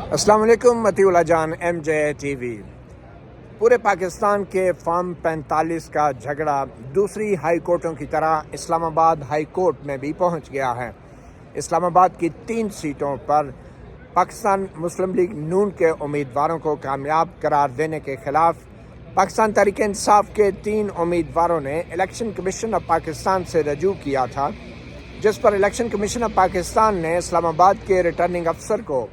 अस्सलाम वालेकुम मतीउल्लाह जान MJ TV। पूरे पाकिस्तान के फॉर्म 45 का झगड़ा दूसरी हाई कोर्टों की तरह इस्लामाबाद हाई कोर्ट में भी पहुंच गया है। इस्लामाबाद की 3 सीटों पर पाकिस्तान मुस्लिम लीग नून के उम्मीदवारों को कामयाब करार देने के खिलाफ पाकिस्तान तहरीक इंसाफ के 3 उम्मीदवारों ने इलेक्शन कमीशन ऑफ पाकिस्तान से रजू किया था, जिस पर इलेक्शन कमीशन ऑफ पाकिस्तान ने इस्लामाबाद के रिटर्निंग अफसर को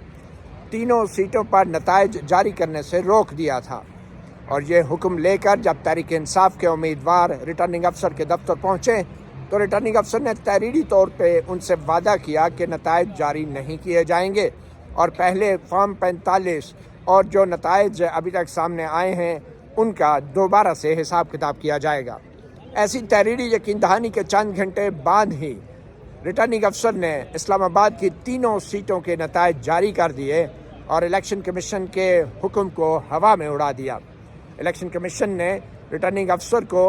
तीनों सीटों पर नताइज जारी करने से रोक दिया था। और ये हुक्म लेकर जब तहरीक इंसाफ के उम्मीदवार रिटर्निंग अफसर के दफ्तर पहुंचे तो रिटर्निंग अफसर ने तहरीरी तौर पे उनसे वादा किया कि नताइज जारी नहीं किए जाएंगे और पहले फॉर्म 45 और जो नताइज अभी तक सामने आए हैं उनका दोबारा से हिसाब किताब किया जाएगा। ऐसी तहरीरी यकीन दहानी के चंद घंटे बाद ही रिटर्निंग अफसर ने इस्लामाबाद की तीनों सीटों के नताइज जारी कर दिए और इलेक्शन कमीशन के हुक्म को हवा में उड़ा दिया। इलेक्शन कमीशन ने रिटर्निंग अफसर को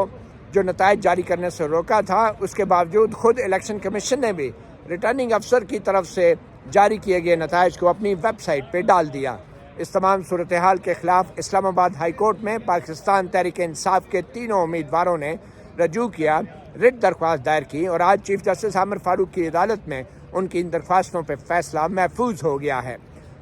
जो नताइज जारी करने से रोका था, उसके बावजूद खुद इलेक्शन कमीशन ने भी रिटर्निंग अफसर की तरफ से जारी किए गए नताइज को अपनी वेबसाइट पे डाल दिया। इस तमाम सूरत हाल के खिलाफ इस्लामाबाद हाई कोर्ट में पाकिस्तान तहरीक इंसाफ के तीनों उम्मीदवारों ने रजू किया, रिट दरख्वास्त दायर की और आज चीफ जस्टिस आमिर फारूक की अदालत में उनकी इन दरख्वास्तों पर फैसला महफूज हो गया है।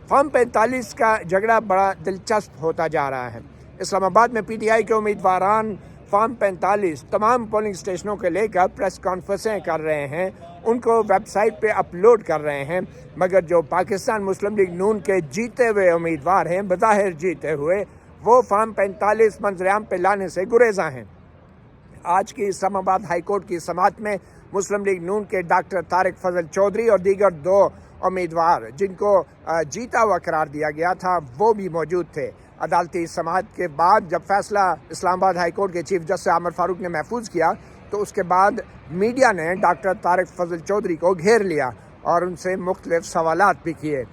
फॉर्म 45 का झगड़ा बड़ा दिलचस्प होता जा रहा है। इस्लामाबाद में PTI के उम्मीदवारान फॉर्म 45 तमाम पोलिंग स्टेशनों के लेकर प्रेस कॉन्फ्रेंसें कर रहे हैं, उनको वेबसाइट पे अपलोड कर रहे हैं, मगर जो पाकिस्तान मुस्लिम लीग नून के जीते हुए उम्मीदवार हैं, बज़ाहिर जीते हुए, वो फॉर्म 45 मंजरेआम पे लाने से गुरेज़ा हैं। आज की इस्लामाबाद हाई कोर्ट की समाअत में मुस्लिम लीग नून के डॉक्टर तारिक फजल चौधरी और दीगर 2 उम्मीदवार जिनको जीता हुआ करार दिया गया था वो भी मौजूद थे। अदालती समाअत के बाद जब फैसला इस्लामाबाद हाई कोर्ट के चीफ जस्टिस आमिर फारूक ने महफूज किया तो उसके बाद मीडिया ने डॉक्टर तारिक फजल चौधरी को घेर लिया और उनसे मुख्तलिफ सवालात भी किए।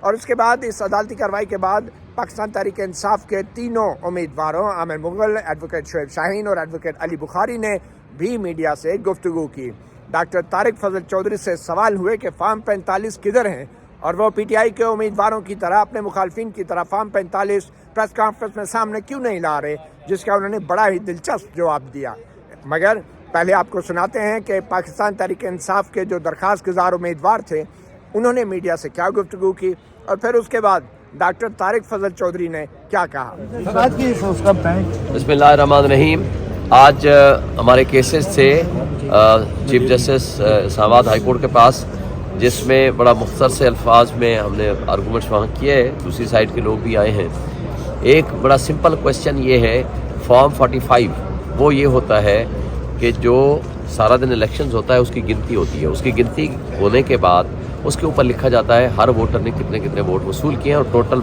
और उसके बाद इस अदालती कार्रवाई के बाद पाकिस्तान तहरीक इंसाफ के तीनों उम्मीदवारों आमिर मुगल, एडवोकेट शोएब शाहीन और एडवोकेट अली बुखारी ने भी मीडिया से गुफ्तगू की। डॉक्टर तारिक फजल चौधरी से सवाल हुए कि फॉर्म 45 किधर हैं और वो PTI के उम्मीदवारों की तरह अपने मुखालफिन की तरह फॉर्म 45 प्रेस कॉन्फ्रेंस में सामने क्यों नहीं ला रहे, जिसका उन्होंने बड़ा ही दिलचस्प जवाब दिया। मगर पहले आपको सुनाते हैं कि पाकिस्तान तहरीक इंसाफ के जो दरख्वास्त गुजार उम्मीदवार थे उन्होंने मीडिया से क्या गुफ्तगू की और फिर उसके बाद डॉक्टर तारिक फजल चौधरी ने क्या कहा। बिस्मिल्लाहिर्रहमानिर्रहीम। आज हमारे केसेस थे chief justice Islamabad high court के पास, जिसमें बड़ा मुख्तसर से अल्फाज में हमने आर्गूमेंट्स वहाँ किए हैं। दूसरी साइड के लोग भी आए हैं। एक बड़ा सिंपल क्वेश्चन ये है, फॉर्म 45 वो ये होता है कि जो सारा दिन इलेक्शंस होता है उसकी गिनती होती है। उसकी गिनती होने के बाद उसके ऊपर लिखा जाता है हर वोटर ने कितने कितने वोट वसूल किए हैं और टोटल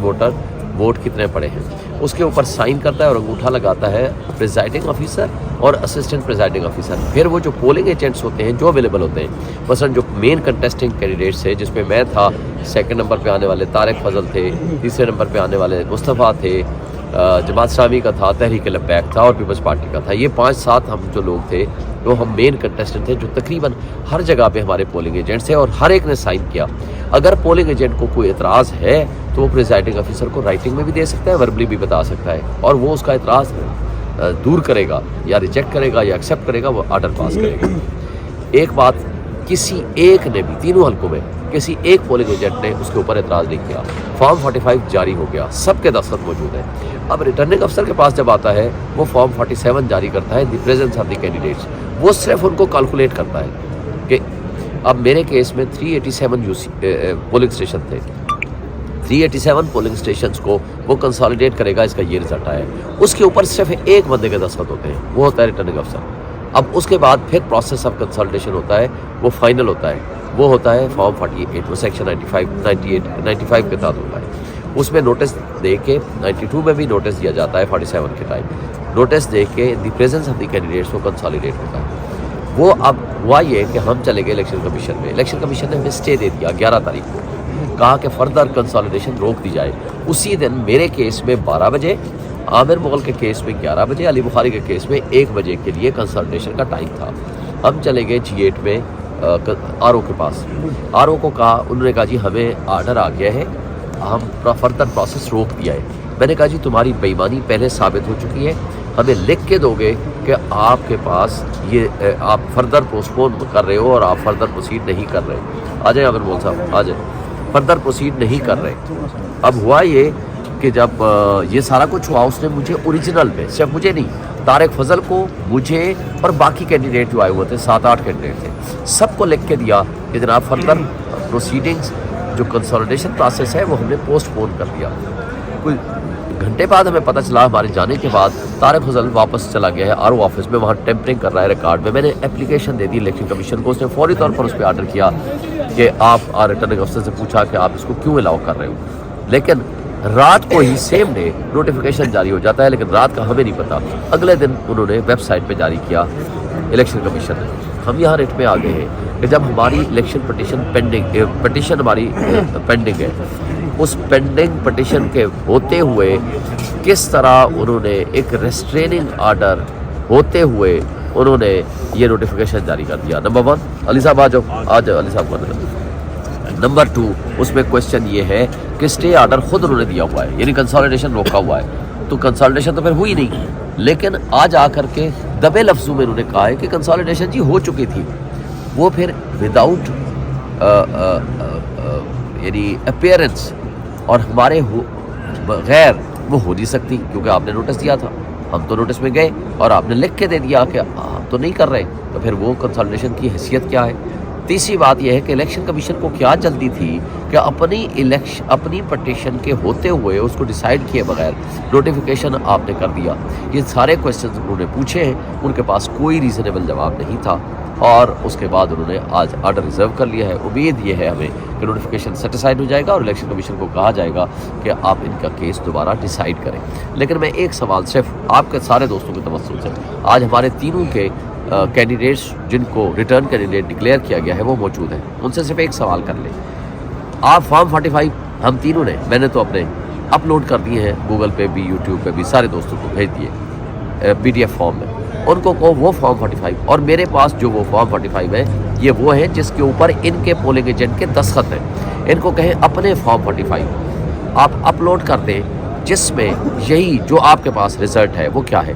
वोट कितने पड़े हैं। उसके ऊपर साइन करता है और अंगूठा लगाता है प्रिजाइडिंग ऑफिसर और असिस्टेंट प्रिजाइडिंग ऑफिसर। फिर वो जो पोलिंग एजेंट्स होते हैं जो अवेलेबल होते हैं, मसलन जो मेन कंटेस्टिंग कैंडिडेट्स थे, जिसमें मैं था, 2nd नंबर पे आने वाले तारिक फजल थे, 3रे नंबर पे आने वाले मुस्तफ़ा थे, जमात इस्लामी का था, तहरीक लब्बैक था और पीपल्स पार्टी का था। ये 5-7 हम जो लोग थे तो हम मेन कंटेस्टेंट थे, जो तकरीबन हर जगह पे हमारे पोलिंग एजेंट्स थे और हर एक ने साइन किया। अगर पोलिंग एजेंट को कोई एतराज़ है तो वो प्रिजाइडिंग ऑफिसर को राइटिंग में भी दे सकता है, वर्बली भी बता सकता है और वो उसका एतराज़ दूर करेगा या रिजेक्ट करेगा या एक्सेप्ट करेगा, वो आर्डर पास करेगा। एक बात, किसी एक ने भी तीनों हल्कों में किसी एक पोलिंग एजेंट ने उसके ऊपर एतराज़ नहीं किया। फॉर्म 45 जारी हो गया, सबके दस्तखत मौजूद है। अब रिटर्निंग अफसर के पास जब आता है वो फॉर्म 47 जारी करता है, the presence of the candidates. वो सिर्फ उनको कैलकुलेट करता है कि अब मेरे केस में 387 पोलिंग स्टेशन थे, 387 पोलिंग स्टेशंस को वो कंसोलिडेट करेगा, इसका ये रिजल्ट आया। उसके ऊपर सिर्फ एक बंदे के दस्तखत होते हैं, वो होता है रिटर्निंग अफसर। अब उसके बाद फिर प्रोसेस ऑफ कंसोलिडेशन होता है, वो फाइनल होता है, वो होता है फॉर्म 48, वो सेक्शन 95 के तहत होता है। उसमें नोटिस दे के 92 में भी नोटिस दिया जाता है 47 के टाइम, नोटिस दे के the presence of the candidates को कंसोलिडेट होता है। वो अब हुआ ये कि हम चले गए इलेक्शन कमीशन में। इलेक्शन कमीशन ने हमें स्टे दे दिया 11 तारीख को, कहा कि फर्दर कंसोलिडेशन रोक दी जाए। उसी दिन मेरे केस में 12 बजे, आमिर मुगल के केस में 11 बजे, अली बुखारी के केस में 1 बजे के लिए कंसल्टेशन का टाइम था। हम चले गए G8 में RO के पास। RO को कहा, उन्होंने कहा जी हमें आर्डर आ गया है हम फर्दर प्रोसेस रोक दिया है। मैंने कहा जी तुम्हारी बेईमानी पहले साबित हो चुकी है, हमें लिख के दोगे कि आपके पास ये आप फर्दर पोस्टपोन कर रहे हो और आप फर्दर प्रोसीड नहीं कर रहे। आ जाए आमिर मौल साहब, आ जाए, फर्दर प्रोसीड नहीं कर रहे। अब हुआ ये कि जब ये सारा कुछ हुआ उसने मुझे ओरिजिनल में, सिर्फ मुझे नहीं, तारिक फजल को, मुझे और बाकी कैंडिडेट जो आए हुए थे 7-8 कैंडिडेट थे, सबको लिख के दिया कि जनाब फर्दर प्रोसीडिंग्स जो कंसोलिडेशन प्रोसेस है वो हमने पोस्टपोन कर दिया। कुछ घंटे बाद हमें पता चला हमारे जाने के बाद तारिक फजल वापस चला गया है आरओ ऑफिस में, वहाँ टेम्परिंग कर रहा है रिकॉर्ड में। मैंने एप्लीकेशन दे दी इलेक्शन कमीशन को, उसने फौरी तौर पर उस पर आर्डर किया कि आप रिटर्निंग अफसर से पूछा कि आप इसको क्यों अलाउ कर रहे हो, लेकिन रात को ही सेम डे नोटिफिकेशन जारी हो जाता है, लेकिन रात का हमें नहीं पता। अगले दिन उन्होंने वेबसाइट पे जारी किया इलेक्शन कमीशन ने। हम यहाँ रेट में आ गए हैं कि जब हमारी इलेक्शन पटिशन हमारी पेंडिंग है, उस पेंडिंग पटिशन के होते हुए किस तरह उन्होंने एक रेस्ट्रेनिंग आर्डर होते हुए उन्होंने ये नोटिफिकेशन जारी कर दिया। नंबर 1 अली साहब आ जाओ अली साहब। नंबर 2 उसमें क्वेश्चन ये है कि स्टे आर्डर खुद उन्होंने दिया हुआ है, यानी कंसोलिडेशन रोका हुआ है, तो कंसोलिडेशन तो फिर हुई नहीं। लेकिन आज आकर के दबे लफ्ज़ों में उन्होंने कहा है कि कंसोलिडेशन जी हो चुकी थी, वो फिर विदाउट यानी अपीयरेंस और हमारे बगैर वो हो नहीं सकती, क्योंकि आपने नोटिस दिया था, हम तो नोटिस में गए और आपने लिख के दे दिया कि हम तो नहीं कर रहे, तो फिर वो कंसोलिडेशन की हैसियत क्या है। तीसरी बात यह है कि इलेक्शन कमीशन को क्या जल्दी थी कि अपनी पटिशन के होते हुए उसको डिसाइड किए बगैर नोटिफिकेशन आपने कर दिया। ये सारे क्वेश्चन उन्होंने पूछे हैं, उनके पास कोई रीज़नेबल जवाब नहीं था और उसके बाद उन्होंने आज आर्डर रिजर्व कर लिया है। उम्मीद ये है हमें कि नोटिफिकेशन सेटिस्फाइड हो जाएगा और इलेक्शन कमीशन को कहा जाएगा कि आप इनका केस दोबारा डिसाइड करें। लेकिन मैं एक सवाल सिर्फ आपके सारे दोस्तों के तवज्जुह से, आज हमारे तीनों के कैंडिडेट्स जिनको रिटर्न कैंडिडेट डिक्लेयर किया गया है वो मौजूद हैं, उनसे सिर्फ एक सवाल कर लें। आप फॉर्म 45 हम तीनों ने, मैंने तो अपने अपलोड कर दिए हैं गूगल पे भी, यूट्यूब पे भी, सारे दोस्तों को भेज दिए PDF फॉर्म में। उनको कहो वो फॉर्म 45, और मेरे पास जो वो फॉर्म 45 है ये वो है जिसके ऊपर इनके पोलिंग एजेंट के दस्तखत हैं। इनको कहें अपने फॉर्म 45 आप अपलोड कर दें, जिसमें यही जो आपके पास रिजल्ट है वो क्या है,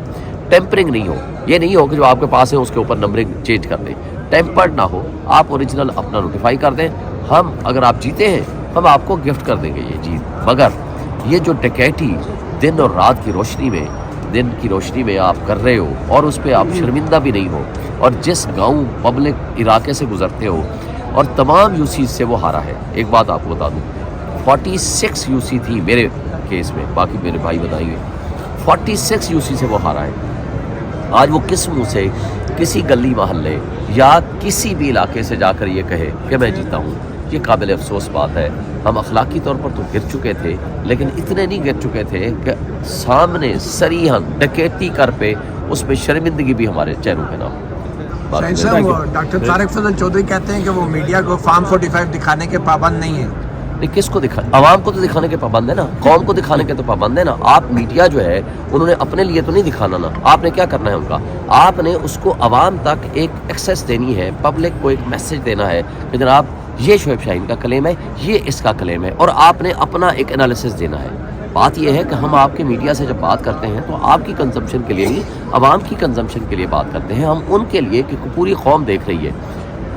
टेम्परिंग नहीं हो, ये नहीं हो कि जो आपके पास है उसके ऊपर नंबरिंग चेंज कर दें, टेम्पर्ड ना हो, आप ओरिजिनल अपना नोटिफाई कर दें। हम अगर आप जीते हैं हम आपको गिफ्ट कर देंगे ये जीत, मगर ये जो डकैती दिन और रात की रोशनी में, दिन की रोशनी में आप कर रहे हो और उस पर आप शर्मिंदा भी नहीं हो, और जिस गांव पब्लिक इलाके से गुजरते हो और तमाम यूसी से वो हारा है। एक बात आपको बता दूँ, 46 यूसी थी मेरे केस में, बाकी मेरे भाई बताएंगे, 46 यूसी से वो हारा है। आज वो किस मुँह से किसी गली मोहल्ले या किसी भी इलाके से जाकर ये कहे कि मैं जीता हूँ, ये काबिल अफसोस बात है। हम अखलाकी तौर पर तो गिर चुके थे, लेकिन इतने नहीं गिर चुके थे कि सामने सरीहन डकैती कर पे उसमें शर्मिंदगी भी हमारे चेहरों पे ना हो। डॉक्टर तारिक फजल चौधरी कहते हैं कि वो मीडिया को फॉर्म 45 दिखाने के पाबंद नहीं है। किसको दिखा, आवाम को तो दिखाने के पाबंद है ना, कौम को दिखाने के तो पाबंद है ना। आप मीडिया जो है उन्होंने अपने लिए तो नहीं दिखाना ना, आपने क्या करना है उनका, आपने उसको आवाम तक एक एक्सेस देनी है, पब्लिक को एक मैसेज देना है कि जनाब ये शोएब शाहीन का क्लेम है, ये इसका क्लेम है, और आपने अपना एक एनालिसिस देना है। बात यह है कि हम आपके मीडिया से जब बात करते हैं तो आपकी कंजम्पशन के लिए नहीं, आवाम की कंजम्पशन के लिए बात करते हैं, हम उनके लिए कि पूरी कौम देख रही है।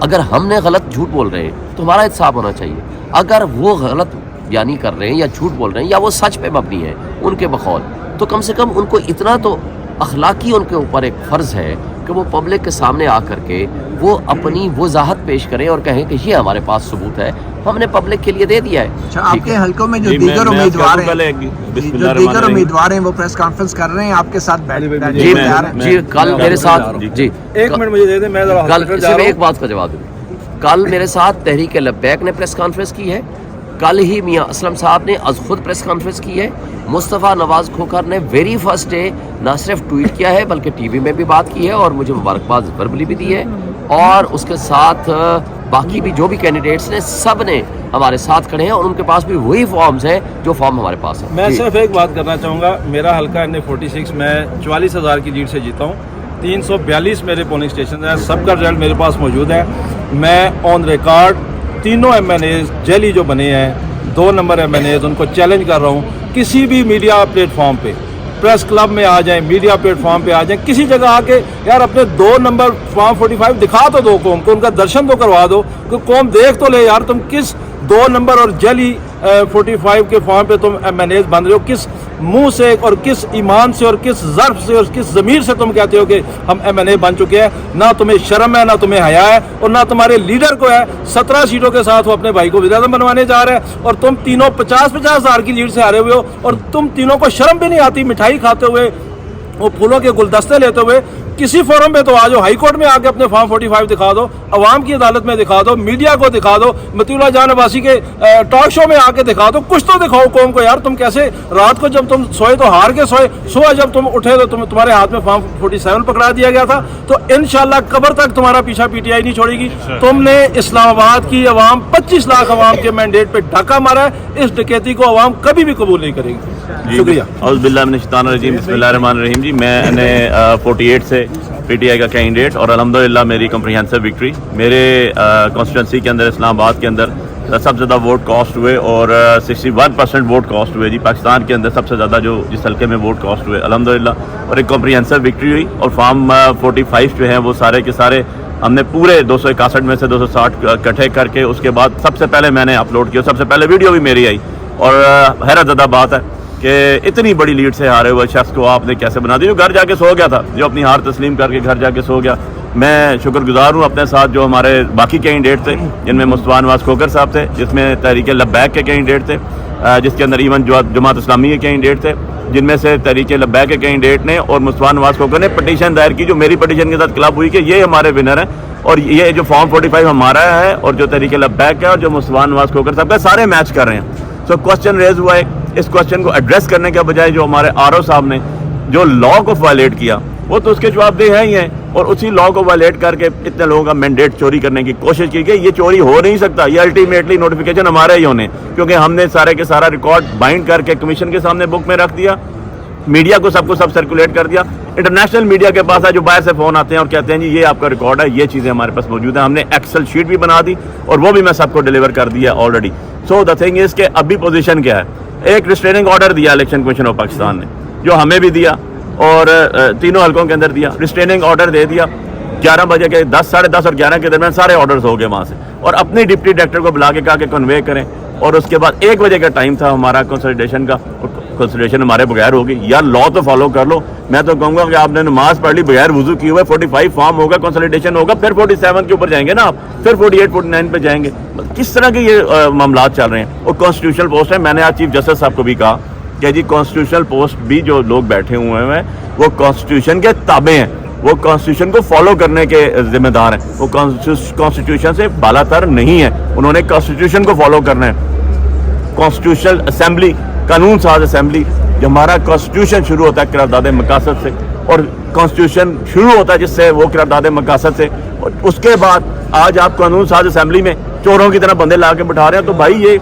अगर हमने गलत झूठ बोल रहे हैं तो हमारा इंसाफ होना चाहिए, अगर वो गलत बयानी कर रहे हैं या झूठ बोल रहे हैं या वो सच पे मबनी है उनके बकौल, तो कम से कम उनको इतना तो अखलाकी उनके ऊपर एक फ़र्ज़ है कि वो पब्लिक के सामने आकर के वो अपनी वजाहत पेश करें और कहें कि ये हमारे पास सबूत है, हमने पब्लिक के लिए दे दिया है। अच्छा, आपके हल्कों में जो दीगर उम्मीदवार हैं वो प्रेस कॉन्फ्रेंस कर रहे हैं आपके साथ जी कल मेरे साथ जी एक मिनट मुझे दे दें, मैं कल सिर्फ एक बात का जवाब दूँ। कल मेरे साथ तहरीक लब्बैक ने प्रेस कॉन्फ्रेंस की है, कल ही मियां असलम साहब ने आज खुद प्रेस कॉन्फ्रेंस की है, मुस्तफ़ा नवाज़ खोखर ने वेरी फर्स्ट डे ना सिर्फ ट्वीट किया है बल्कि टीवी में भी बात की है और मुझे मुबारकबाद वर्बली भी दी है, और उसके साथ बाकी भी जो भी कैंडिडेट्स ने सब ने हमारे साथ खड़े हैं और उनके पास भी वही फॉर्म्स हैं जो फॉर्म हमारे पास है। मैं सिर्फ एक बात करना चाहूँगा, मेरा हल्का NA46 मैं 44,000 की लीड से जीता हूँ, 342 मेरे पोलिंग स्टेशन हैं, सबका रिजल्ट मेरे पास मौजूद है। मैं ऑन रिकॉर्ड तीनों MNAs जैली जो बने हैं 2 नंबर MNAs उनको चैलेंज कर रहा हूँ, किसी भी मीडिया प्लेटफॉर्म पे, प्रेस क्लब में आ जाएं, मीडिया प्लेटफॉर्म पे आ जाएं, किसी जगह आके यार अपने 2 नंबर फॉर्म 45 दिखा तो दो कौम को, उनका दर्शन तो करवा दो कि कौम देख तो ले यार तुम किस 2 नंबर और जली 45 के फॉर्म पे तुम MNAs बन रहे हो, किस मुंह से और किस ईमान से और किस ज़र्फ से और किस ज़मीर से तुम कहते हो कि हम MNA बन चुके हैं। ना तुम्हें शर्म है, ना तुम्हें हया है, और ना तुम्हारे लीडर को है। 17 सीटों के साथ वो अपने भाई को वज़ीर-ए-आज़म बनवाने जा रहे हैं और तुम तीनों 50-50 हज़ार की लीड से हारे हुए हो, और तुम तीनों को शर्म भी नहीं आती मिठाई खाते हुए, वो फूलों के गुलदस्ते लेते हुए। किसी फोरम पे तो आ जाओ, हाई कोर्ट में आके अपने फॉर्म 45 दिखा दो, अवाम की अदालत में दिखा दो, मीडिया को दिखा दो, मतीउल्लाह जान अब्बासी के टॉक शो में आके दिखा दो, कुछ तो दिखाओ कौम को यार। तुम कैसे रात को जब तुम सोए तो हार के सोए, सुबह जब तुम उठे तो तुम्हारे हाथ में फॉर्म 47 पकड़ा दिया गया था। तो इंशाल्लाह कब्र तक तुम्हारा पीछा PTI नहीं छोड़ेगी। तुमने इस्लामाबाद की अवाम 25 लाख अवाम के मैंडेट पे डाका मारा है, इस डकैती को अवाम कभी भी कबूल नहीं करेगी। शुक्रिया। बिस्मिल्लाहिर्रहमानिर्रहीम जी, मैंने 48 से PTI का कैंडिडेट, और अल्हम्दुलिल्लाह मेरी कम्प्रीहेंसिव विक्ट्री। मेरे कॉन्स्टिट्यूंसी के अंदर, इस्लामाबाद के अंदर सबसे ज़्यादा वोट कास्ट हुए और 61% वोट कास्ट हुए जी। पाकिस्तान के अंदर सबसे ज़्यादा जो जिस हल्के में वोट कास्ट हुए अल्हम्दुलिल्लाह, और एक कॉम्प्रीहेंसिव विक्ट्री हुई। और फॉर्म 45 जो हैं वो सारे के सारे हमने पूरे 261 में से 260 इकट्ठे करके उसके बाद सबसे पहले मैंने अपलोड किया। सबसे पहले वीडियो भी मेरी आई, और हैरत ज़्यादा बात है कि इतनी बड़ी लीड से हारे हुए शख्स को आपने कैसे बना दिया, जो घर जाके सो गया था, जो अपनी हार तस्लीम करके घर जाके सो गया। मैं शुक्रगुजार हूँ अपने साथ जो हमारे बाकी कैंडिडेट थे, जिनमें मुस्तफा नवाज खोखर साहब थे, जिसमें तहरीक लब्बैक के कैंडिडेट थे, जिसके अंदर इवन जमात इस्लामी के कैंडिडेट थे, जिनमें से तहरीक लब्बैक के कैंडिडेट ने और मुस्तफा नवाज खोखर ने पटिशन दायर की, जो मेरी पटिशन के साथ क्लब हुई कि ये हमारे विनर हैं, और ये जो फॉर्म 45 हमारा है और जो तहरीक लब्बैक है और जो मुस्तफा नवाज खोखर साहब का, सारे मैच कर रहे हैं। सो क्वेश्चन रेज हुआ है, इस क्वेश्चन को एड्रेस करने के बजाय जो हमारे RO साहब ने जो लॉ को वायलेट किया, वो तो उसके जवाबदेह है ही हैं, और उसी लॉ को वायलेट करके इतने लोगों का मैंडेट चोरी करने की कोशिश की गई। ये चोरी हो नहीं सकता, ये अल्टीमेटली नोटिफिकेशन हमारे ही होने, क्योंकि हमने सारे के सारा रिकॉर्ड बाइंड करके कमीशन के सामने बुक में रख दिया, मीडिया को सबको सब सर्कुलेट कर दिया। इंटरनेशनल मीडिया के पास है, जो बाहर से फ़ोन आते हैं और कहते हैं जी ये आपका रिकॉर्ड है, ये चीज़ें हमारे पास मौजूद है। हमने एक्सेल शीट भी बना दी और वो भी मैं सबको डिलीवर कर दिया already. So the thing is के अभी पोजीशन क्या है, एक रिस्ट्रेनिंग ऑर्डर दिया इलेक्शन कमीशन ऑफ पाकिस्तान ने, जो हमें भी दिया और तीनों हलकों के अंदर दिया। रिस्ट्रेनिंग ऑर्डर दे दिया 11 बजे के 10, साढ़े 10 और 11 के दरमियान सारे ऑर्डर्स हो गए वहाँ से, और अपनी डिप्टी डायरेक्टर को बुला के कहा कि कन्वे करें। और उसके बाद 1 बजे का टाइम था हमारा कंसल्टेशन का, कंसल्टेशन हमारे बगैर होगी। यार लॉ तो फॉलो कर लो। मैं तो कहूँगा कि आपने नमाज पढ़ ली, बगैर वुजू किए हुए 45 फॉर्म होगा, कंसल्टेशन होगा, फिर 47 के ऊपर जाएंगे ना आप, फिर 48, 49 पे जाएंगे। किस तरह के ये मामला चल रहे हैं। और कॉन्स्टिट्यूशनल पोस्ट है, मैंने आज चीफ जस्टिस साहब को भी कहा कि जी कॉन्स्टिट्यूशनल पोस्ट भी जो लोग बैठे हुए हैं वो कॉन्स्टिट्यूशन के ताबे हैं, वो कॉन्स्टिट्यूशन को फॉलो करने के जिम्मेदार हैं, वो कॉन्स्टिट्यूशन से बालातर नहीं है, उन्होंने कॉन्स्टिट्यूशन को फॉलो करना है। कॉन्स्टिट्यूशनल असेंबली, कानून साज असेंबली, जो हमारा कॉन्स्टिट्यूशन शुरू होता है करारदाद मकासद से, और कॉन्स्टिट्यूशन शुरू होता है जिससे वो करारदाद मकासद से, और उसके बाद आज आप कानून साज असेंबली में चोरों की तरह बंदे ला के बिठा रहे हैं। तो भाई ये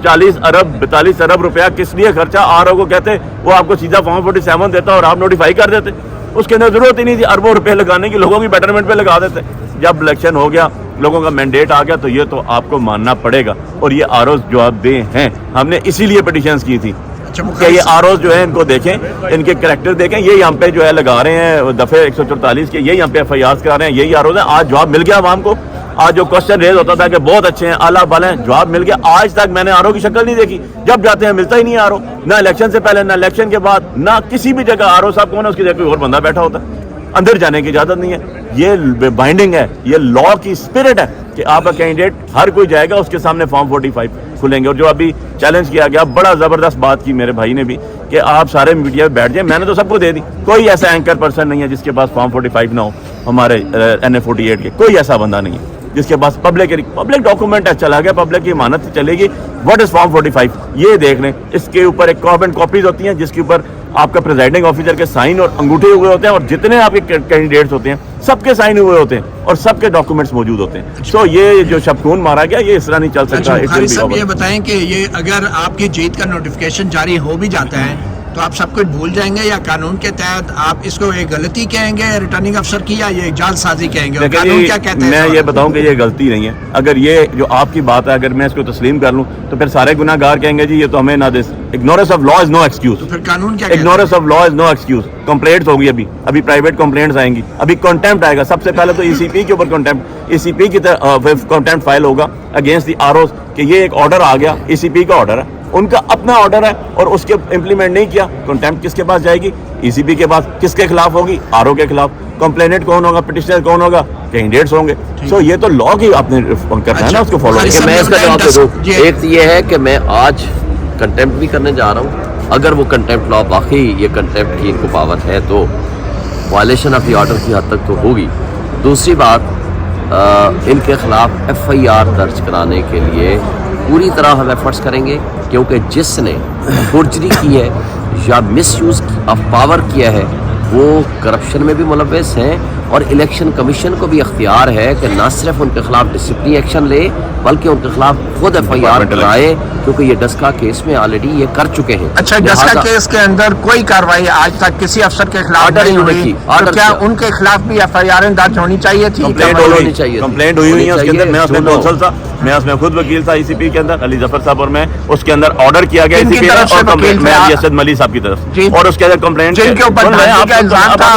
40 अरब 42 अरब रुपया किस लिए खर्चा RO को कहते, वो आपको सीधा फॉर्म 47 देता और आप नोटिफाई कर देते, उसके अंदर जरूरत ही नहीं थी अरबों रुपए लगाने की, लोगों की बेटरमेंट पे लगा देते। जब इलेक्शन हो गया, लोगों का मैंडेट आ गया, तो ये तो आपको मानना पड़ेगा, और ये ROs जवाबदेह हैं। हमने इसीलिए पिटिशंस की थी कि ये ROs जो है इनको देखें, इनके करैक्टर देखें। ये यहाँ पे जो है लगा रहे हैं दफे 144 के, ये यहाँ पे FIRs करा रहे हैं, यही ROs हैं। आज जवाब मिल गया आवाम को। आज जो क्वेश्चन रेज होता था कि बहुत अच्छे हैं, आला बाला हैं, जवाब मिल गया। आज तक मैंने RO की शक्ल नहीं देखी, जब जाते हैं मिलता ही नहीं RO, ना इलेक्शन से पहले, ना इलेक्शन के बाद, ना किसी भी जगह। RO साहब कौन है, उसकी जगह कोई और बंदा बैठा होता है, अंदर जाने की इजाजत नहीं है। ये बाइंडिंग है, ये लॉ की स्पिरिट है कि आपका कैंडिडेट हर कोई जाएगा, उसके सामने फॉर्म 45 खुलेंगे। और जो अभी चैलेंज किया गया, बड़ा ज़बरदस्त बात की मेरे भाई ने भी कि आप सारे मीडिया में बैठ जाए, मैंने तो सबको दे दी। कोई ऐसा एंकर पर्सन नहीं है जिसके पास फॉर्म 45 ना हो, हमारे NA48 के कोई ऐसा बंदा नहीं है जिसके पास पब्लिक डॉक्यूमेंट है, चला गया, पब्लिक की इमानत चलेगी। व्हाट इज फॉर्म 45, ये देख लें। इसके ऊपर एक कार्बन कॉपीज होती हैं जिसके ऊपर आपका प्रेसिडेंटिंग ऑफिसर के साइन और अंगूठे हुए होते हैं, और जितने आपके कैंडिडेट्स होते हैं सबके साइन हुए होते हैं और सबके डॉक्यूमेंट्स मौजूद होते हैं। तो ये जो शबखून मारा गया, ये इस तरह नहीं चल सकता। अच्छा, ये बताएं कि ये अगर आपकी जीत का नोटिफिकेशन जारी हो भी जाता है तो आप सब कुछ भूल जाएंगे या कानून के तहत आप इसको एक गलती कहेंगे रिटर्निंग अफसर की या ये जालसाजी कहेंगे? और कानून क्या कहते हैं? मैं ये बताऊं कि ये गलती नहीं है। अगर ये जो आपकी बात है अगर मैं इसको तस्लीम कर लूं तो फिर सारे गुनाहगार कहेंगे जी ये तो हमें ना दे। Ignorance of law is no excuse. तो फिर कानून क्या कहता है? Ignorance of law is no excuse. Complaints होगी अभी प्राइवेट कंप्लेंट्स आएंगी, अभी कंटेम्प्ट आएगा। सबसे पहले तो ईसीपी के ऊपर कंटेम्प्ट, ईसीपी की कंटेम्प्ट फाइल होगा अगेंस्ट द आरओ कि ये एक ऑर्डर आ गया, ईसीपी का ऑर्डर है, उनका अपना ऑर्डर है और उसके इम्प्लीमेंट नहीं किया, कंटेम्प्ट किसके पास जाएगी? ईसीपी के पास। किसके खिलाफ होगी? आरओ के खिलाफ। कंप्लेनेंट कौन होगा? पिटिशनर कौन होगा? कैंडिडेट्स होंगे। सो ये तो लॉ की आपने करना है ना, उसको फॉलो कि मैं इसका जवाब दे दूं। एक तो ये है कि मैं आज कंटेम्प्ट भी करने जा रहा हूँ। अगर वो कंटेम्प्ट लॉ वाकई ये कंटेम्प्ट की इनको पावर है तो वायलेशन ऑफ द ऑर्डर की हद तक तो होगी। दूसरी बात, इनके खिलाफ एफआईआर दर्ज कराने के लिए पूरी तरह हम एफर्ट्स करेंगे, क्योंकि जिसने फर्जरी की है या मिसयूज ऑफ पावर किया है वो करप्शन में भी मुलव्वस हैं और इलेक्शन कमीशन को भी इख्तियार है कि न सिर्फ उनके खिलाफ डिसिप्लिनरी एक्शन ले बल्कि उनके खिलाफ खुद एफआईआर कराए, क्योंकि ये डस्का केस में ऑलरेडी ये कर चुके हैं। अच्छा, डस्का केस के अंदर कोई कार्रवाई आज तक किसी अफसर के खिलाफ नहीं हुई, और क्या उनके खिलाफ भी एफआईआर दर्ज होनी चाहिए थी? कंप्लेंट हुई है उसके अंदर। मैं उसमें कौंसल था, मैं उसमें खुद वकील था ईसीपी के अंदर, अली जफर साहब, और मैं उसके अंदर ऑर्डर किया गया ईसीपी ने और कंप्लेंट में असद मली साहब की तरफ, और उसके अंदर कंप्लेंट जिनके ऊपर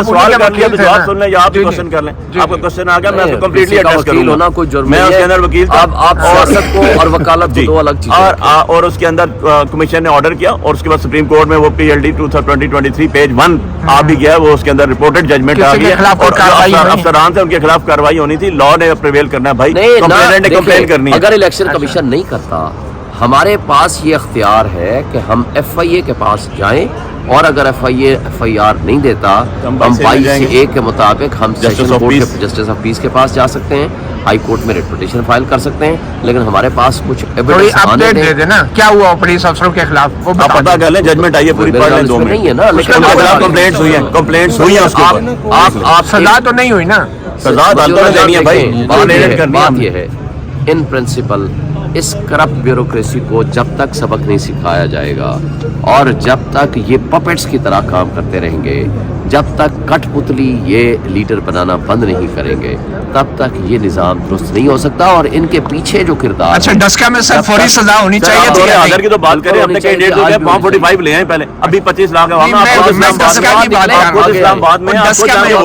सवाल कर लिया तो जवाब सुन लें या आप क्वेश्चन कर लें। आपका क्वेश्चन आ गया, मैं उसको कंप्लीटली एड्रेस करूंगा। मैं उसके अंदर वकील था। आप सियासत को और वकालत को दो अलग चीजें। और उसके अंदर कमीशन ने ऑर्डर किया और उसके बाद सुप्रीम कोर्ट में वो PLD 2023 पेज 1 आ भी गया, वो उसके अंदर रिपोर्टेड जजमेंट आ गया और अफसरान थे उनके खिलाफ कार्रवाई होनी थी। लॉ ने प्रिवेल करना है भाई, कंप्लेनेंट ने कंप्लेन करनी है। अगर इलेक्शन कमीशन नहीं करता, हमारे पास ये इख्तियार है कि हम FIA के पास जाएं और अगर FIR नहीं देता हम 22A के मुताबिक हम सेशन कोर्ट के जस्टिस ऑफ पीस के पास जा सकते हैं, हाई कोर्ट में रिट पिटीशन फाइल कर सकते हैं। लेकिन हमारे पास कुछ एविडेंस अपडेट दे देना क्या हुआ पुलिस अफसरों के खिलाफ, वो आप पता कर लें, जजमेंट आई है पूरी, पढ़ लें 2 मिनट। नहीं है ना, लेकिन कंप्लेंट्स हुई हैं, कंप्लेंट्स हुई हैं उसके ऊपर। आप सजा तो नहीं हुई ना? सजा तो देनी है भाई, बात ये है इन प्रिंसिपल इस करप्ट ब्यूरोक्रेसी को जब तक सबक नहीं सिखाया जाएगा और जब तक ये पपेट्स की तरह काम करते रहेंगे, जब तक कठपुतली ये लीडर बनाना बंद नहीं करेंगे, तब तक ये निज़ाम दुरुस्त नहीं हो सकता। और इनके पीछे जो किरदार, अच्छा डस्का में सर फौरी सजा होनी चाहिए थी। आधार की तो बात करें, अपने कैंडिडेट हो गए, फॉर्म 45 ले आए पहले, अभी 25 लाख है।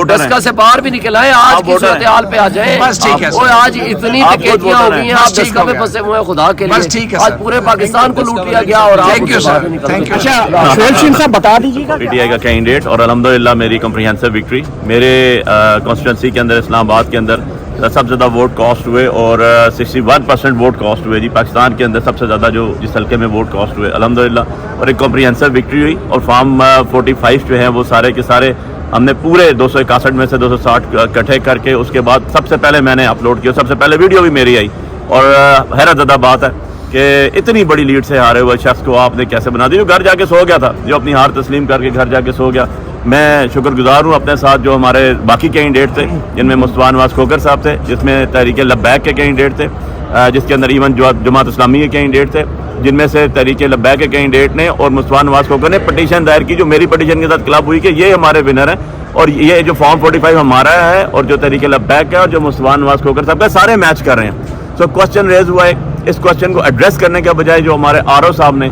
डस्का से बाहर भी निकल आए, आज की सूरत हाल पे आ जाए। बस ठीक है, आज इतनी टिकटियां हो गई हैं, आप डस्का में फंसे हुए हैं खुदा के लिए। आज पूरे पाकिस्तान को लूट लिया गया और thank you sir, thank you. Shoaib Singh साहब बता दीजिएगा PTI का कैंडिडेट और अल्हम्दुलिल्लाह मेरी कॉम्प्रिहेंसिव विक्ट्री। मेरे कॉन्स्टिट्यूंसी के अंदर इस्लामाबाद के अंदर सबसे ज़्यादा वोट कास्ट हुए और 61% वोट कास्ट हुए जी। पाकिस्तान के अंदर सबसे ज़्यादा जो जिस हल्के में वोट कास्ट हुए अल्हम्दुलिल्लाह, और एक कॉम्प्रिहेंसिव विक्ट्री हुई। और फॉर्म 45 जो हैं वो सारे के सारे हमने पूरे 261 में से 260 इकट्ठे करके उसके बाद सबसे पहले मैंने अपलोड किया। सबसे पहले वीडियो भी मेरी आई और हैरत ज़दा बात है कि इतनी बड़ी लीड से हारे हुए शख्स को आपने कैसे बना दिया, जो घर जाके सो गया था, जो अपनी हार तस्लीम करके घर जाके सो गया। मैं शुक्रगुजार हूँ अपने साथ जो हमारे बाकी कैंडिडेट थे, जिनमें मुस्तफा नवाज खोकर साहब थे, जिसमें तहरीक लब्बैक के कैंडिडेट थे, जिसके अंदर इवन जमात इस्लामी के कैंडिडेट थे, जिनमें से तहरीक लब्बैक के कैंडिडेट ने और मुस्तफा नवाज खोकर ने पटिशन दायर की, जो मेरी पटिशन के साथ क्लब हुई कि ये हमारे विनर हैं और ये जो फॉर्म 45 हमारा है और जो तहरीक लब्बैक है और जो मुस्तफा नवाज खोकर साहब का, सारे मैच कर रहे हैं। सो क्वेश्चन रेज हुआ है, इस क्वेश्चन को एड्रेस करने के बजाय जो हमारे आरओ साहब ने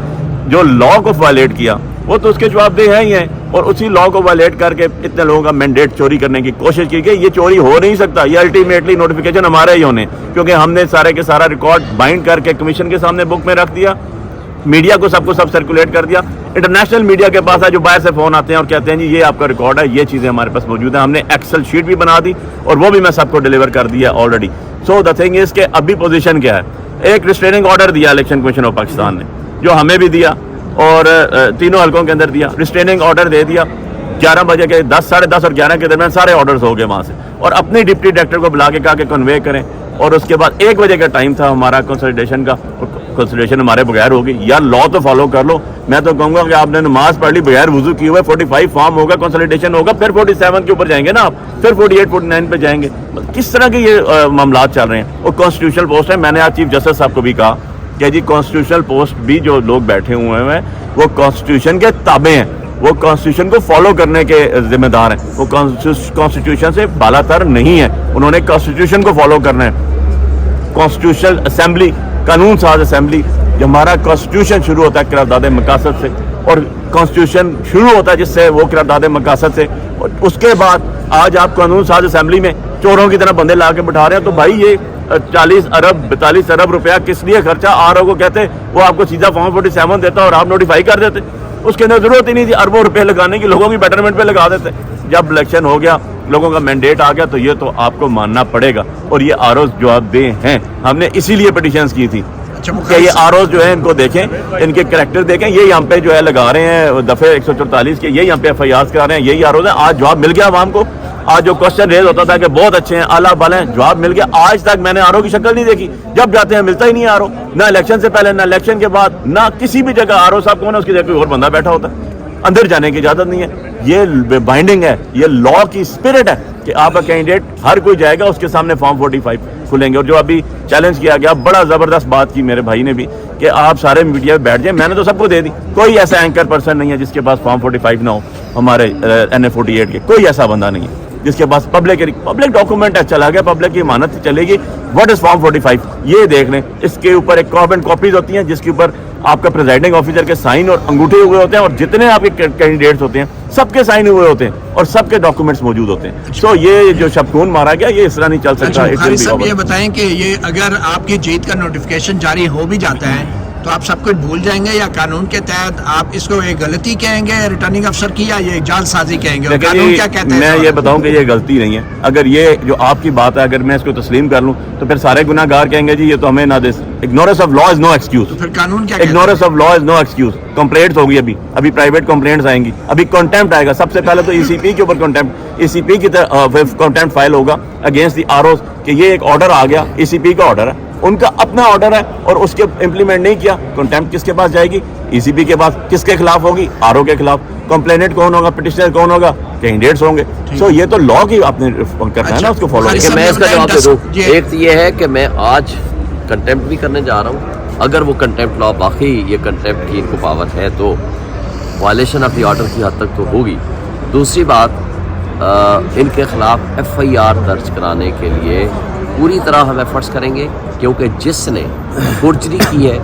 जो लॉ को वायलेट किया वो तो उसके जवाबदेह है ही हैं, और उसी लॉ को वायलेट करके इतने लोगों का मैंडेट चोरी करने की कोशिश की गई। ये चोरी हो नहीं सकता, ये अल्टीमेटली नोटिफिकेशन हमारे ही होने, क्योंकि हमने सारे के सारा रिकॉर्ड बाइंड करके कमीशन के सामने बुक में रख दिया, मीडिया को सबको सब सर्कुलेट कर दिया। इंटरनेशनल मीडिया के पास है जो बाहर से फोन आते हैं और कहते हैं जी ये आपका रिकॉर्ड है, ये चीज़ें हमारे पास मौजूद है। हमने एक्सेल शीट भी बना दी और वो भी मैं सबको डिलीवर कर दिया already. So the thing is के अभी पोजीशन क्या है, एक रिस्ट्रेनिंग ऑर्डर दिया इलेक्शन कमीशन ऑफ पाकिस्तान ने, जो हमें भी दिया और तीनों हल्कों के अंदर दिया। रिस्ट्रेनिंग ऑर्डर दे दिया 11 बजे के 10, साढ़े 10 और 11 के दरमियान सारे ऑर्डर्स हो गए वहाँ से, और अपने डिप्टी डायरेक्टर को बुला के कहा कि कन्वे करें। और उसके बाद 1 बजे का टाइम था हमारा कंसल्टेशन का, कंसल्टेशन हमारे बगैर होगी। यार लॉ तो फॉलो कर लो। मैं तो कहूँगा कि आपने नमाज पढ़ ली बगैर वुजू किए हुए, 45 फॉर्म होगा, कंसल्टेशन होगा, फिर 47 के ऊपर जाएंगे ना आप, फिर 48, 49 पे जाएंगे। किस तरह के ये मामला चल रहे हैं। वो कॉन्स्टिट्यूशनल पोस्ट है, मैंने आज चीफ जस्टिस साहब को भी कहा कि जी कॉन्स्टिट्यूशनल पोस्ट भी जो लोग बैठे हुए हैं वो कॉन्स्टिट्यूशन के ताबे हैं, वो कॉन्स्टिट्यूशन को फॉलो करने के जिम्मेदार हैं, वो कॉन्स्टिट्यूशन से बालातर नहीं है, उन्होंने कॉन्स्टिट्यूशन को फॉलो करना है। कॉन्स्टिट्यूशनल असेंबली, कानून साज असेंबली, जो हमारा कॉन्स्टिट्यूशन शुरू होता है करारदाद मकासद से, और कॉन्स्टिट्यूशन शुरू होता है जिससे वो करारदाद मकासद से, और उसके बाद आज आप कानून साज असेंबली में चोरों की तरह बंदे ला के बिठा रहे हैं। तो भाई ये 40 अरब 42 अरब रुपया किस लिए खर्चा, आर को कहते वो आपको सीधा फॉर्म 47 देता और आप नोटिफाई कर देते, उसके अंदर जरूरत ही नहीं थी अरबों रुपए लगाने की, लोगों की बेटरमेंट पे लगा देते। जब इलेक्शन हो गया, लोगों का मैंडेट आ गया, तो ये तो आपको मानना पड़ेगा, और ये आरओज जवाबदेह हैं। हमने इसीलिए पिटीशंस की थी कि ये आरओज जो है इनको देखें, इनके करैक्टर देखें। ये यहाँ पे जो है लगा रहे हैं दफे 144 के, ये यहाँ पे FIR करा रहे हैं, यही आरओज है। आज जवाब मिल गया आवाम को। आज जो क्वेश्चन रेज होता था कि बहुत अच्छे हैं, आला बाला हैं, जवाब मिल गया। आज तक मैंने आरओ की शक्ल नहीं देखी, जब जाते हैं मिलता ही नहीं आरओ, ना इलेक्शन से पहले ना इलेक्शन के बाद, ना किसी भी जगह। आरओ साहब कौन है, उसकी जगह कोई और बंदा बैठा होता है, अंदर जाने की इजाजत नहीं है। ये बाइंडिंग है, ये लॉ की स्पिरिट है कि आपका कैंडिडेट हर कोई जाएगा, उसके सामने फॉर्म 45 खुलेंगे। और जो अभी चैलेंज किया गया, बड़ा जबरदस्त बात की मेरे भाई ने भी कि आप सारे मीडिया में बैठ जाए, मैंने तो सबको दे दी। कोई ऐसा एंकर पर्सन नहीं है जिसके पास फॉर्म 45 ना हो, हमारे NA 48 के कोई ऐसा बंदा नहीं है जिसके पास पब्लिक डॉक्यूमेंट है, चला गया, पब्लिक की इमानत से चलेगी। व्हाट इज फॉर्म 45, ये देख लें। इसके ऊपर एक कार्बन कॉपीज होती हैं जिसके ऊपर आपका प्रेजाइडिंग ऑफिसर के साइन और अंगूठे हुए होते हैं, और जितने आपके कैंडिडेट्स होते हैं सबके साइन हुए होते हैं और सबके डॉक्यूमेंट्स मौजूद होते हैं। तो ये जो शबखून मारा गया, ये इस तरह नहीं चल सकता। बुखारी साहब ये बताएं कि ये अगर आपकी जीत का नोटिफिकेशन जारी हो भी जाता है तो आप सब कुछ भूल जाएंगे, या कानून के तहत आप इसको एक गलती कहेंगे रिटर्निंग अफसर की, या ये जालसाजी कहेंगे? और कानून क्या कहते हैं? मैं ये बताऊं कि ये गलती नहीं है। अगर ये जो आपकी बात है, अगर मैं इसको तस्लीम कर लूं तो फिर सारे गुनाहगार कहेंगे जी ये तो हमें ना दे। Ignorance of law is no excuse. तो फिर कानून क्या कहता है? Ignorance of law is no excuse. Complaints होगी, अभी प्राइवेट कंप्लेंट्स आएंगी, अभी कंटेम्प्ट आएगा। सबसे पहले तो ECP के ऊपर कंटेम्प्ट, ECP की कंटेम्प्ट फाइल होगा अगेंस्ट दी आरओज कि ये एक ऑर्डर आ गया, ECP का ऑर्डर है, उनका अपना ऑर्डर है और उसके इम्प्लीमेंट नहीं किया, कंटेम्प्ट किसके पास जाएगी? ECP के पास। किसके खिलाफ होगी? आरओ के खिलाफ। कंप्लेनेंट कौन होगा? पिटिशनर कौन होगा? कैंडिडेट्स होंगे। सो ये तो लॉ की आपने करना है ना, उसको फॉलो करना। मैं इसका जवाब दे दूं। एक तो ये है कि मैं आज कंटेम्प्ट भी करने जा रहा हूँ। अगर वो कंटेम्प्ट लॉ वाकई ये कंटेम्प्ट की इनको पावर है तो वायलेशन ऑफ द ऑर्डर की हद तक तो होगी। दूसरी बात, इनके खिलाफ FIR दर्ज कराने के लिए पूरी तरह हम एफर्ट्स करेंगे, क्योंकि जिसने फॉर्जरी की है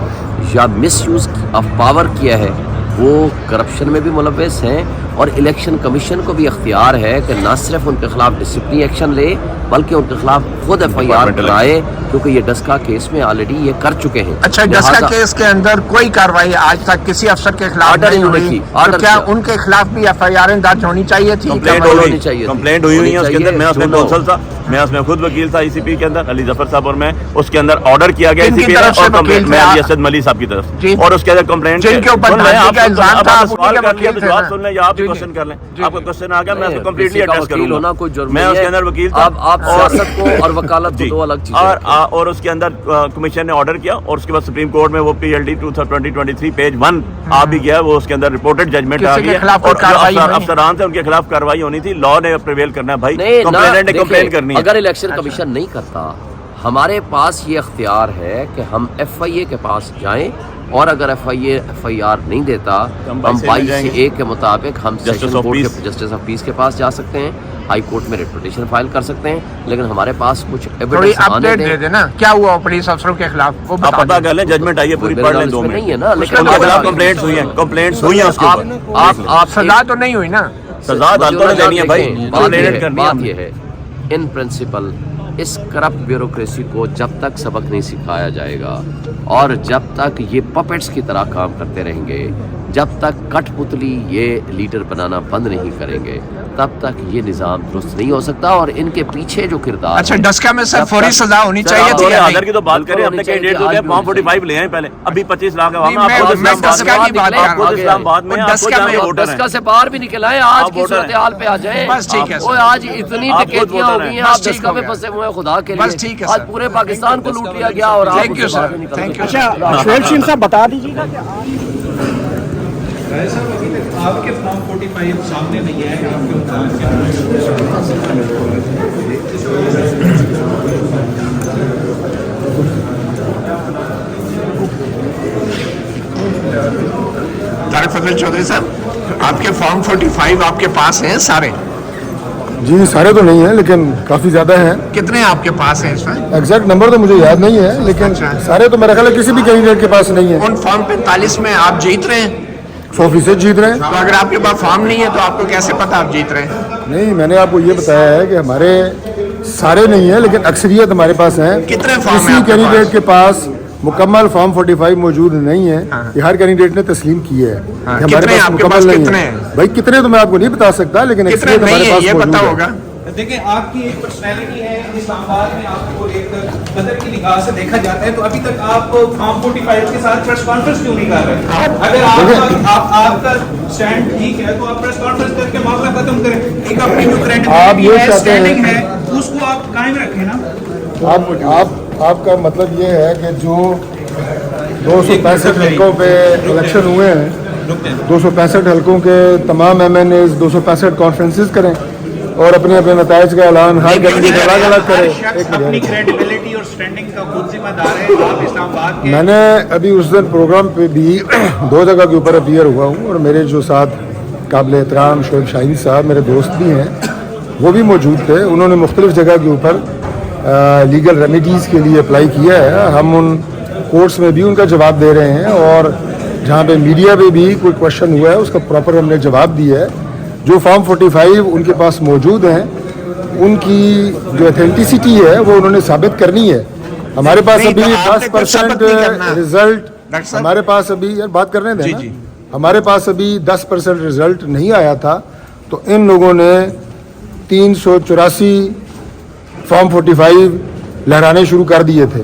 या मिसयूज़ ऑफ पावर किया है वो करप्शन में भी मुलव्वस हैं, और इलेक्शन कमीशन को भी इख्तियार है कि न सिर्फ उनके खिलाफ डिसिप्लिनरी एक्शन ले बल्कि उनके खिलाफ खुद FIR कराए, क्योंकि ये डस्का केस में ऑलरेडी ये कर चुके हैं। अच्छा, डस्का केस के अंदर कोई कार्रवाई आज तक किसी अफसर के खिलाफ नहीं हुई, तो क्या उनके खिलाफ भी FIR दर्ज होनी चाहिए थी? कंप्लेंट हुई है उसके अंदर। मैं उसमें कौंसल था, मैं उसमें खुद वकील था ECP के अंदर, अली जफर साहब, और मैं उसके अंदर ऑर्डर किया गया ECP ने, और कंप्लेंट मैं असद मली साहब की तरफ से, और उसके अंदर कंप्लेंट जिनके ऊपर सवाल कर लिया तो जवाब सुन लें या आप क्वेश्चन कर लें। आपका क्वेश्चन आ गया, मैं उसको कंप्लीटली एड्रेस करूंगा। मैं उसके अंदर वकील था। आप सियासत को और वकालत को दो अलग चीजें। और उसके अंदर कमीशन ने ऑर्डर किया, और उसके बाद सुप्रीम कोर्ट में वो PLD 2023 पेज 1 आ भी गया, वो उसके अंदर रिपोर्टेड जजमेंट आ गया, और अफसरान थे उनके खिलाफ कार्रवाई होनी थी। लॉ ने प्रिवेल करना है भाई, कंप्लेनेंट ने कंप्लेंट करनी है। अगर इलेक्शन कमीशन नहीं करता, हमारे पास ये इख्तियार है कि हम FIA के पास जाएं, और अगर FIR नहीं देता, हम 22A के मुताबिक हम सेशन कोर्ट के जस्टिस ऑफ पीस के पास जा सकते हैं, हाई कोर्ट में रिट फाइल कर सकते हैं। लेकिन हमारे पास कुछ एविडेंस आने दे देना, क्या हुआ पुलिस अफसरों के खिलाफ वो आप पता कर लें, जजमेंट आई है पूरी, पढ़ लें 2 मिनट। नहीं है ना, लेकिन उनके खिलाफ कंप्लेंट्स हुई हैं, कंप्लेंट्स हुई हैं उसके ऊपर। आप सजा तो नहीं हुई ना? सजा अदालतों ने देनी है भाई, बात ये है इन प्रिंसिपल इस करप्ट ब्यूरोक्रेसी को जब तक सबक नहीं सिखाया जाएगा और जब तक ये पपेट्स की तरह काम करते रहेंगे, जब तक कठपुतली ये लीडर बनाना बंद नहीं करेंगे, तब तक ये निज़ाम दुरुस्त नहीं हो सकता। और इनके पीछे जो किरदार, अच्छा डस्का में सर फौरी सजा होनी चाहिए थी। आदर की तो बात करें, अपने कैंडिडेट हो गए फॉर्म 45 ले आए पहले, अभी 25 लाख डस्का से बाहर भी निकल आए, आज की सूरत हाल पे आ जाए। बस ठीक है, आज इतनी डकैतियां हो गई हैं, आप डस्का में फंसे हुए हैं खुदा के लिए। आज पूरे पाकिस्तान को लूट लिया गया और thank you sir, thank you. अच्छा शोएब सिंह साहब बता दीजिएगा क्या आपके फॉर्म 45 सामने नहीं है, आपके तारिक फजल चौधरी साहब। आपके फॉर्म 45 आपके पास हैं सारे? जी सारे तो नहीं हैं लेकिन काफ़ी ज़्यादा हैं। कितने आपके पास हैं इसमें? एग्जैक्ट नंबर तो मुझे याद नहीं है लेकिन सारे तो मेरा ख्याल है किसी भी कैंडिडेट के पास नहीं है। उन फॉर्म 45 में आप जीत रहे हैं? 100% जीत रहे हैं। तो अगर आपके पास फॉर्म नहीं है तो आपको कैसे पता आप जीत रहे हैं? नहीं, मैंने आपको ये बताया है कि हमारे सारे नहीं है लेकिन अक्सरियत हमारे पास हैं। कितने फॉर्म हैं किसी आपके कैंडिडेट पास? के पास मुकम्मल फॉर्म 45 मौजूद नहीं है। हाँ। ये हर कैंडिडेट ने तस्लीम किया है कि हमारे कितने पास आपके मुकम्मल पास नहीं कितने है। हैं? भाई कितने तो मैं आपको नहीं बता सकता लेकिन कितने अक्सरियत नहीं हमारे है पास ये मौजूद पता है। होगा? देखिए आपकी एक पर्सनैलिटी है, इस्लामाबाद में आपको एक कदर की निगाह से देखा जाता है, तो अभी तक आप फॉर्म 45 के साथ प्रेस कॉन्फ्रेंस क्यों नहीं कर रहे? अगर आपका स्टैंड ठीक है तो आप प्रेस कॉन्फ्रेंस करके मामला खत्म करें। एक अपनी जो आप क्रेडिबिलिटी ये है, चाहते स्टैंडिंग हैं- है, उसको आप कायम रखें ना। आपका मतलब ये है कि जो 265 हलकों पे इलेक्शन हुए हैं, 265 हलकों के तमाम MNAs 265 कॉन्फ्रेंसेस करें और अपने अपने नताइज का ऐलान हर कैंडिडेट अलग अलग हर करे। शख्स एक अपनी मिनट। क्रेडिबिलिटी और स्टैंडिंग का खुद जिम्मेदार है। आप इस्लामाबाद के मैंने अभी उस दिन प्रोग्राम पे भी 2 जगह के ऊपर अपीयर हुआ हूँ और मेरे जो साथ काबिल एहतराम शोएब शाहीन साहब मेरे दोस्त भी हैं, वो भी मौजूद थे। उन्होंने मुख्तलिफ जगह के ऊपर लीगल रेमेडीज़ के लिए अप्लाई किया है। हम उन कोर्ट्स में भी उनका जवाब दे रहे हैं और जहाँ पे मीडिया पे भी कोई क्वेश्चन हुआ है उसका प्रॉपर हमने जवाब दिया है। जो फॉर्म 45 उनके पास मौजूद हैं उनकी जो ऑथेंटिसिटी है वो उन्होंने साबित करनी है। हमारे पास नहीं, अभी तो आपने कुछ 10% साबित नहीं करना। रिजल्ट, डॉक्टर साहब। हमारे पास अभी यार बात करने दें ना, जी। हमारे पास अभी 10% रिजल्ट नहीं आया था तो इन लोगों ने 384 फॉर्म 45 लहराने शुरू कर दिए थे।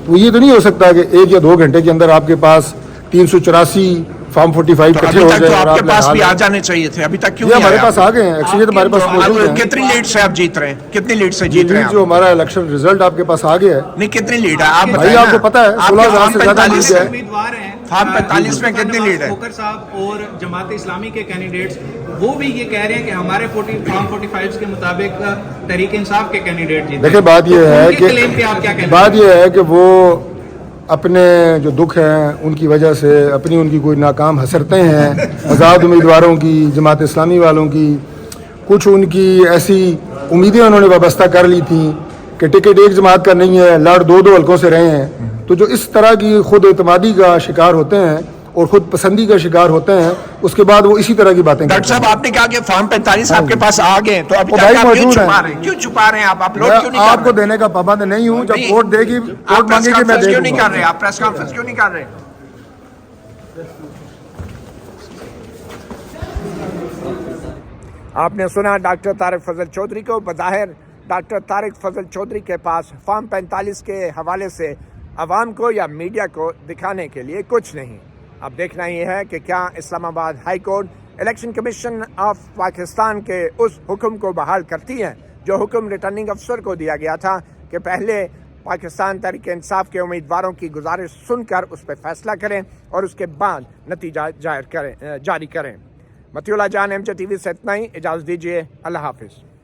तो ये तो नहीं हो सकता कि 1 या 2 घंटे के अंदर आपके पास 384 फॉर्म 45 तो इकट्ठे अभी हो तक जाए तो और आपके आप पास भी लहरा आ लें। जाने चाहिए थे, अभी तक क्यों ये नहीं हमारे आया? पास आ गए हैं, एक्चुअली हमारे पास मौजूद अब है। कितनी लीड से आप जीत रहे हैं? कितनी लीड से जीत रहे हैं जो आप? हमारा इलेक्शन रिजल्ट आपके पास आ गया है, नहीं, कितनी लीड है आप भाई बताइए आपको ना। पता है, आपके 16,000 फॉर्म से ज्यादा 45 लीड है। उम्मीदवार हैं फॉर्म 45 में कितनी लीड है? खोकर साहब और जमात इस्लामी के कैंडिडेट्स वो भी ये कह रहे हैं कि हमारे फॉर्म 45 के मुताबिक तहरीक इंसाफ के कैंडिडेट जीते। देखिए बात यह है उनके क्लेम पे आप क्या कि कहना बात यह है कि वो अपने जो दुख हैं उनकी वजह से अपनी उनकी कोई नाकाम हसरतें हैं आज़ाद उम्मीदवारों की, जमात इस्लामी वालों की, कुछ उनकी ऐसी उम्मीदें उन्होंने वाबस्ता कर ली थी कि टिकट एक जमात का नहीं है, लड़ 2-2 हलकों से रहे हैं। तो जो इस तरह की खुद एतमादी का शिकार होते हैं और खुद पसंदी का शिकार होते हैं, उसके बाद वो इसी तरह की बातें डॉक्टर करते हैं। साहब आपने कहा कि फॉर्म 45 आपके पास आ गए, तो अभी वो तक भाई आप क्यों मौजूद छुपा हैं। रहे हैं? क्यों छुपा रहे हैं आप? अपलोड मैं क्यों नहीं कर आपको रहे? देने का पाबंद नहीं हूँ। जब नहीं, कोर्ट देगी, आप कोर्ट प्रेस मांगेगी, मैं कॉन्फ्रेंस दे क्यों नहीं दूंगा। कर रहे? आप प्रेस कॉन्फ्रेंस क्यों नहीं कर रहे? आपने सुना डॉक्टर तारिक फजल चौधरी को। बज़ाहिर डॉक्टर तारिक फजल चौधरी के पास फॉर्म 45 के हवाले से अवाम को या मीडिया को दिखाने के लिए कुछ नहीं। अब देखना ये है कि क्या Islamabad high court election commission of Pakistan के उस हुक्म को बहाल करती है जो हुक्म रिटर्निंग अफसर को दिया गया था कि पहले पाकिस्तान तहरीक इंसाफ के उम्मीदवारों की गुजारिश सुनकर उस पर फैसला करें और उसके बाद नतीजा जारी करें। मतियुल्लाह जान MJ TV से इतना ही। इजाज़त दीजिए। अल्लाह हाफिज़।